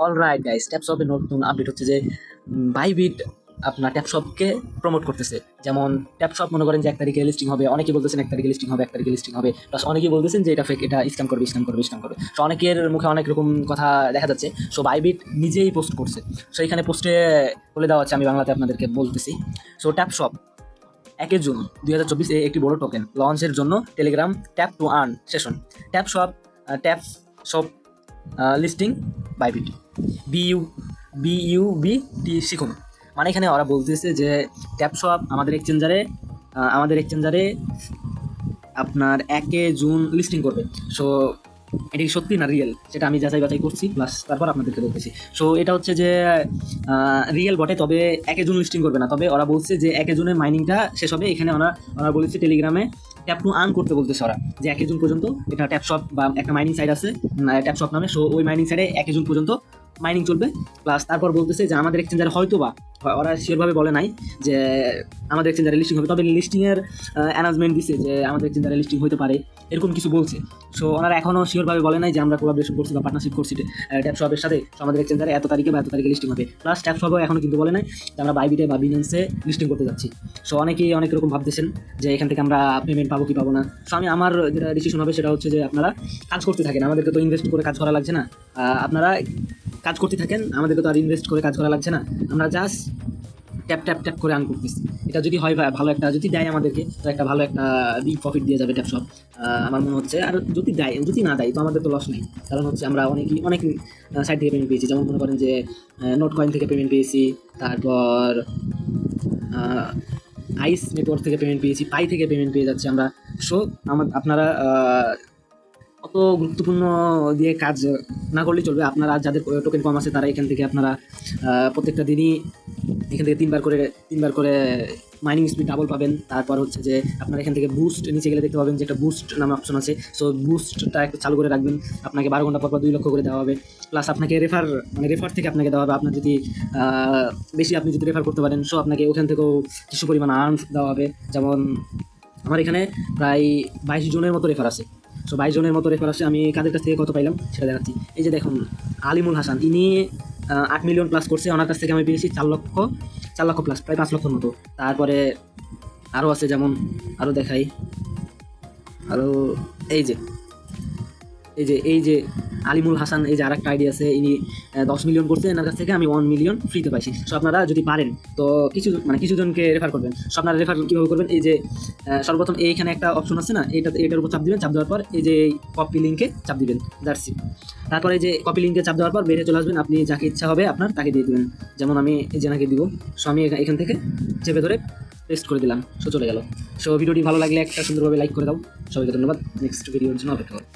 Alright guys, ট্যাপশপের নতুন update হচ্ছে যে বাইবিট আপনার ট্যাপশপকে প্রমোট করতেছে। যেমন ট্যাপশপ মনে করেন যে 1 তারিখে লিস্টিং হবে, অনেকে বলতেছেন 1 তারিখে লিস্টিং হবে, 1 তারিখে লিস্টিং হবে, প্লাস অনেকে বলতেছেন যে এটা ফেক, এটা স্ক্যাম করবে, স্ক্যাম করবে, স্ক্যাম করবে। সো অনেকের মুখে অনেক রকম কথা দেখা যাচ্ছে। সো বাইবিট নিজেই পোস্ট করছে। সো এখানে পোস্টে বলে দেওয়া হচ্ছে, আমি বাংলাতে আপনাদেরকে বলতেছি। সো ট্যাপশপ 1 জুন 2024 একটি বড় টোকেন লঞ্চের জন্য Telegram tap to earn session. Tap shop listing Bybit B U B T শিখুন। মানে এখানে ওরা বলতেছে যে ট্যাপশপ আমাদের এক্সচেঞ্জারে আপনার 1 জুন লিস্টিং করবে। সো এটা কি সত্যি না রিয়েল, সেটা আমি যাচাই বাছাই করছি, প্লাস তারপর আপনাদেরকে বলতেছি। সো এটা হচ্ছে যে রিয়েল বটে, তবে 1 জুন লিস্টিং করবে না। তবে ওরা বলছে যে 1 জুনের মাইনিংটা শেষ হবে। এখানে ওরা বলেছে টেলিগ্রামে ট্যাপ টু আর্ন করতে বলতেছে ওরা, যে 1 জুন পর্যন্ত এটা ট্যাপশপ বা একটা মাইনিং সাইট আছে ট্যাপশপ নামে। সো ওই মাইনিং সাইটে 1 জুন পর্যন্ত মাইনিং চলবে। প্লাস তারপর বলতেছে যে আমাদের এক্সচেঞ্জারে হয়তো বা, ওরা শিওরভাবে বলে নাই যে আমাদের এক্সচেঞ্জারে লিস্টিং হবে, তবে লিস্টিংয়ের অ্যানাউন্সমেন্ট দিছে যে আমাদের এক্সচেঞ্জারে লিস্টিং হতে পারে, এরকম কিছু বলছে। সো ওনারা এখনও শিওরভাবে বলে নাই যে আমরা কোলাবরেশন করছি বা পার্টনারশিপ করছি ট্যাপশপের সাথে। সো আমাদের এক্সচেঞ্জারে এত তারিখে বা এত তারিখে লিস্টিং হবে। প্লাস ট্যাপশপও এখনও কিন্তু বলে নাই যে আমরা বাইবিটে বা বিনান্সে লিস্টিং করতে যাচ্ছি। সো অনেকেই অনেক রকম ভাবতেছেন যে এখান থেকে আমরা পেমেন্ট পাবো কি পাবো না। সো আমার যেটা ডিসিশন হবে সেটা হচ্ছে যে আপনারা কাজ করতে থাকেন, আমাদেরকে তো ইনভেস্ট করে কাজ করা লাগছে না। আপনারা কাজ করতে থাকেন, আমাদেরকে তো আর ইনভেস্ট করে কাজ করা লাগছে না। আমরা জাস্ট ট্যাপ ট্যাপ ট্যাপ করে আর্ন করতেছি। এটা যদি হয় ভালো একটা, যদি দেয় আমাদেরকে, তো একটা ভালো একটা বিগ প্রফিট দিয়ে যাবে ট্যাপশপ আমার মনে হচ্ছে। আর যদি দেয়, যদি না দেয় তো আমাদের তো লস নেই, কারণ হচ্ছে আমরা অনেক সাইড থেকে পেমেন্ট পেয়েছি। যেমন মনে করেন যে নোট কয়েন থেকে পেমেন্ট পেয়েছি, তারপর আইস নেটওয়ার্ক থেকে পেমেন্ট পেয়েছি, পাই থেকে পেমেন্ট পেয়ে যাচ্ছি আমরা। সো আপনারা অত গুরুত্বপূর্ণ দিয়ে কাজ না করলেই চলবে। আপনারা যাদের টোকেন কম আছে তারা এখান থেকে আপনারা প্রত্যেকটা দিনই এখান থেকে তিনবার করে মাইনিং স্পিড ডাবল পাবেন। তারপর হচ্ছে যে আপনারা এখান থেকে বুস্ট, নিচে গেলে দেখতে পাবেন যে একটা বুস্ট নামে অপশন আছে। সো বুস্টটা একটু চালু করে রাখবেন, আপনাকে 12 ঘন্টা পর 2 লক্ষ করে দেওয়া হবে। প্লাস আপনাকে রেফার থেকে আপনাকে দেওয়া হবে। আপনার যদি আপনি যদি রেফার করতে পারেন, সো আপনাকে ওখান থেকেও কিছু পরিমাণ আর্ন দেওয়া হবে। যেমন আমার এখানে প্রায় 22 জনের মতো রেফার আছে। সো 22 জনের মতো রেফার আছে। আমি কাদের কাছ থেকে কত পাইলাম সেটা দেখাচ্ছি। এই যে দেখুন, আলিমুল হাসান, ইনি 8 মিলিয়ন প্লাস করছে। ওনার কাছ থেকে আমি পেয়েছি 4 লক্ষ প্লাস, প্রায় 5 লক্ষর মতো। তারপরে আরও আছে, যেমন আরও দেখাই, আরও এই যে আলিমুল হাসান, এই যে আরেকটা আইডি আছে, ইনি 10 মিলিয়ন করছে। এনার কাছ থেকে আমি 1 মিলিয়ন ফ্রিতে পাইছি। সো আপনারা যদি পারেন তো কিছু জনকে রেফার করবেন। সো আপনারা রেফার কীভাবে করবেন, এই যে সর্বপ্রথম এইখানে একটা অপশন আছে না, এটার উপর চাপ দিবেন। চাপ দেওয়ার পর এই যে কপি লিঙ্কে চাপ দিবেন, দ্যাটস ইট। তারপরে যে কপি লিঙ্কে চাপ দেওয়ার পর বেরিয়ে চলে আসবেন। আপনি যাকে ইচ্ছা হবে আপনার তাকে দিয়ে দিবেন। যেমন আমি এই জেনাকে দিব। সো আমি এখান থেকে চেপে ধরে পেস্ট করে দিলাম। সো চলে গেল। সো ভিডিওটি ভালো লাগলে একটা সুন্দরভাবে লাইক করে দাও। সবাইকে ধন্যবাদ। নেক্সট ভিডিওর জন্য অপেক্ষা করো।